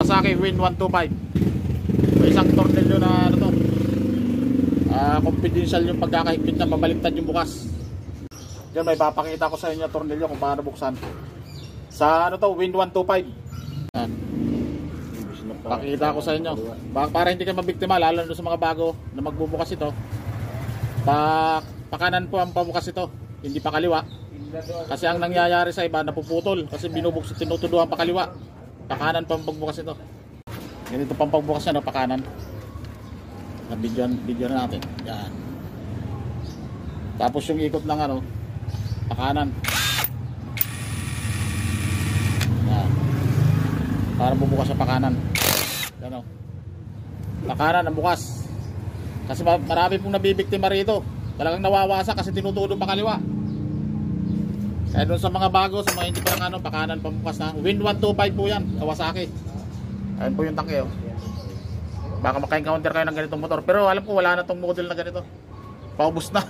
Kawasaki Win 125. May isang tornilyo na ano to, confidential yung pagkakahigpit na, mabaliktad yung bukas. Diyan may papakita ko sa inyo tornilyo kung paano buksan sa ano to, Win 125. Yan. Pakita ko sa inyo para hindi kayo mabiktima, lalo na sa mga bago na magbubukas ito. Pakanan po ang pabukas ito, hindi pa kaliwa. Kasi ang nangyayari sa iba, napuputol kasi binubuksan, tinutuduhan pa kaliwa. Pakanan pa ang pagbukas ito. Ganito pang pagbukas niya, no, pakanan. Video na natin. Yan. Tapos yung ikot ng ano, pakanan. Yan. Para bubukas sa pakanan. Yan, o. Pakanan ang bukas. Kasi marami pong nabibiktima rito. Talagang nawawasak kasi tinutudo pa kaliwa. Kaya doon sa mga bago, sa mga hindi pa ng ano, pakanan pambukas na. Win 125 po yan, Kawasaki. Ayun po yung tangke, oh. Baka maka-encounter kayo ng ganitong motor. Pero alam ko wala na tong model na ganito. Paubos na.